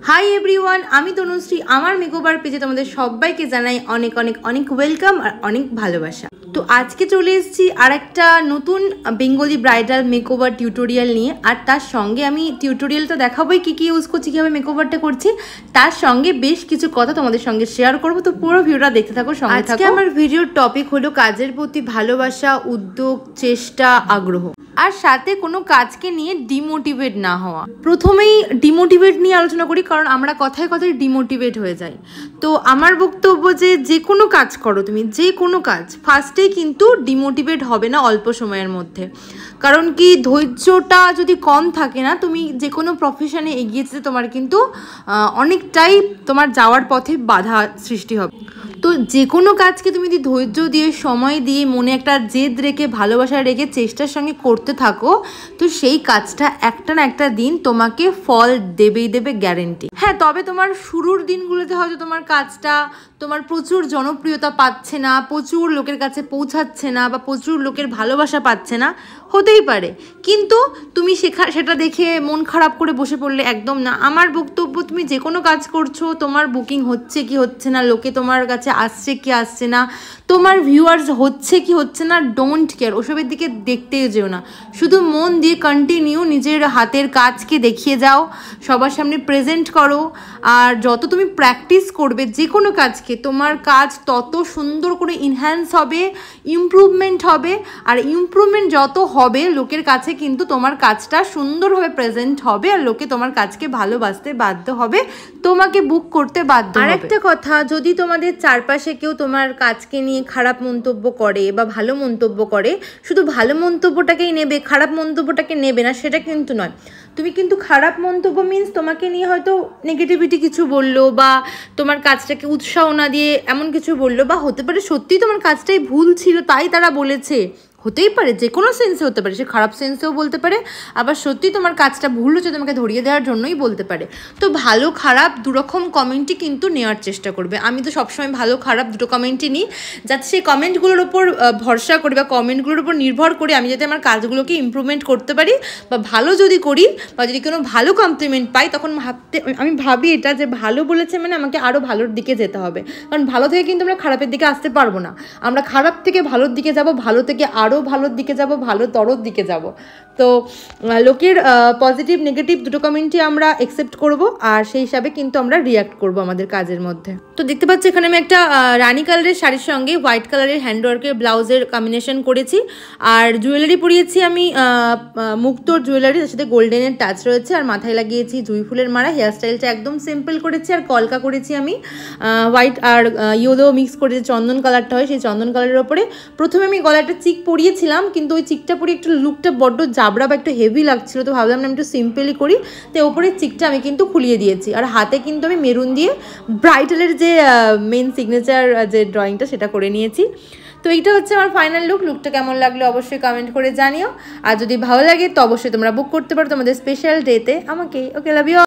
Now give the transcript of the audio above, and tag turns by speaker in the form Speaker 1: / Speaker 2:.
Speaker 1: Hi everyone, আমি তনুশ্রী। আমার makeover পেজে তোমাদের সবাইকে জানাই অনেক অনেক অনেক ওয়েলকাম আর অনেক ভালোবাসা। তো আজকে চলে এসেছি আর একটা নতুন বেঙ্গলি ব্রাইডাল মেকওভার টিউটোরিয়াল নিয়ে। আর তার সঙ্গে আমি টিউটোরিয়ালটা দেখাবোই কী কী ইউজ করছি, কীভাবে মেকওভারটা করছি, তার সঙ্গে বেশ কিছু কথা তোমাদের সঙ্গে শেয়ার করবো। তো পুরো ভিডিওটা দেখতে থাকো, সঙ্গে থাকো। আজকে আমার ভিডিওর টপিক হলো কাজের প্রতি ভালোবাসা, উদ্যোগ, চেষ্টা, আগ্রহ, আর সাথে কোনো কাজকে নিয়ে ডিমোটিভেট না হওয়া। প্রথমেই ডিমোটিভেট নিয়ে আলোচনা করি, কারণ আমরা কথায় কথায় ডিমোটিভেট হয়ে যাই। তো আমার বক্তব্য যে কোনো কাজ করো, তুমি যে কোনো কাজ ফার্স্টেই কিন্তু ডিমোটিভেট হবে না অল্প সময়ের মধ্যে। কারণ কি, ধৈর্যটা যদি কম থাকে না, তুমি যে কোনো প্রফেশনে এগিয়ে যেতে তোমার কিন্তু অনেকটাই তোমার যাওয়ার পথে বাধা সৃষ্টি হবে। তো যে কোনো কাজকে তুমি যদি ধৈর্য দিয়ে, সময় দিয়ে, মনে একটা জেদ রেখে, ভালোবাসা রেখে চেষ্টার সঙ্গে করতে থাকো, তো সেই কাজটা একটা না একটা দিন তোমাকে ফল দেবেই দেবে, গ্যারেন্টি। হ্যাঁ, তবে তোমার শুরুর দিনগুলোতে হয়তো তোমার কাজটা তোমার প্রচুর জনপ্রিয়তা পাচ্ছে না, প্রচুর লোকের কাছে পৌঁছাচ্ছে না, বা প্রচুর লোকের ভালোবাসা পাচ্ছে না, হতেই পারে। কিন্তু তুমি সেটা দেখে মন খারাপ করে বসে পড়লে একদম না। আমার বক্তব্য, তুমি যে কোনো কাজ করছো, তোমার বুকিং হচ্ছে কি হচ্ছে না, লোকে তোমার কাছে আসছে কি আসছে না, তোমার ভিউয়ার্স হচ্ছে কি হচ্ছে না, ডোন্ট কেয়ার, ওসবের দিকে দেখতেই যেও না। শুধু মন দিয়ে কন্টিনিউ নিজের হাতের কাজকে দেখিয়ে যাও, সবার সামনে প্রেজেন্ট করো। আর যত তুমি প্র্যাকটিস করবে যে কোনো কাজকে, তোমার কাজ তত সুন্দর করে ইনহ্যান্স হবে, ইমপ্রুভমেন্ট হবে। আর ইমপ্রুভমেন্ট যত হবে, লোকের কাছে কিন্তু তোমার কাজটা সুন্দরভাবে প্রেজেন্ট হবে, আর লোকে তোমার কাজকে ভালোবাসতে বাধ্য হবে, তোমাকে বুক করতে বাধ্য হবে। আর একটা কথা, যদি তোমাদের চারপাশে কেউ তোমার কাজকে নিয়ে খারাপ মন্তব্য করে বা ভালো মন্তব্য করে, শুধু ভালো মন্তব্যটাকেই নেবে, খারাপ মন্তব্যটাকে নেবে না, সেটা কিন্তু নয়। তুমি কিন্তু খারাপ মন্তব্য মিন্স তোমাকে নিয়ে হয়তো নেগেটিভিটি কিছু বললো, বা তোমার কাজটাকে উৎসাহ না দিয়ে এমন কিছু বললো, বা হতে পারে সত্যিই তোমার কাজটাই ভুল ছিল তাই তারা বলেছে, হতেই পারে, যে কোনো সেন্সে হতে পারে, সে খারাপ সেন্সেও বলতে পারে, আবার সত্যি তোমার কাজটা ভুল হচ্ছে তোমাকে ধরিয়ে দেওয়ার জন্যই বলতে পারে। তো ভালো খারাপ দুরকম কমেন্টই কিন্তু নেওয়ার চেষ্টা করবে। আমি তো সবসময় ভালো খারাপ দুটো কমেন্টই নিই, যাতে সেই কমেন্টগুলোর ওপর ভরসা করি, বা কমেন্টগুলোর ওপর নির্ভর করে আমি যাতে আমার কাজগুলোকে ইমপ্রুভমেন্ট করতে পারি, বা ভালো যদি করি, বা যদি কোনো ভালো কমপ্লিমেন্ট পাই, তখন আমি ভাবি এটা যে ভালো বলেছে মানে আমাকে আরও ভালোর দিকে যেতে হবে। কারণ ভালো থেকে কিন্তু আমরা খারাপের দিকে আসতে পারবো না, আমরা খারাপ থেকে ভালোর দিকে যাব, ভালো থেকে আরও ভালোর দিকে যাব, ভালো তরর দিকে যাব। তো লোকের পজিটিভ নেগেটিভ দুটো কমেন্টই আমরা অ্যাকসেপ্ট করব, আর সেই হিসাবে কিন্তু আমরা রিয়াক্ট করব আমাদের কাজের মধ্যে। তো দেখতে পাচ্ছি এখানে আমি একটা রানি কালারের শাড়ির সঙ্গে হোয়াইট কালারের হ্যান্ডওয়ার্কের ব্লাউজের কম্বিনেশন করেছি। আর জুয়েলারি পরিয়েছি আমি মুক্তোর জুয়েলারি, তার সাথে গোল্ডেনের টাচ রয়েছে, আর মাথায় লাগিয়েছি জুঁই ফুলের মালা। হেয়ারস্টাইলটা একদম সিম্পল করেছি, আর কলকা করেছি আমি হোয়াইট আর ইয়েলো মিক্স করে, চন্দন কালারটা হয় সেই চন্দন কালারের ওপরে। প্রথমে আমি গলাটা চিক পরিয়েছিলাম, কিন্তু ওই চিকটা পরিয়ে একটু লুকটা বড্ড জাবড়া বা একটু হেভি লাগছিল, তো ভাবলাম না আমি একটু সিম্পলি করি, তো ওপরে চিকটা আমি কিন্তু খুলিয়ে দিয়েছি। আর হাতে কিন্তু আমি মেরুন দিয়ে ব্রাইডালের যে মেন সিগনেচার যে ড্রয়িংটা সেটা করে নিয়েছি। তো এইটা হচ্ছে আমার ফাইনাল লুকটা কেমন লাগলো অবশ্যই কমেন্ট করে জানিও। আর যদি ভালো লাগে তো অবশ্যই তোমরা বুক করতে পারো তোমাদের স্পেশাল ডেতে আমাকে। ওকে, লাভ ইউ।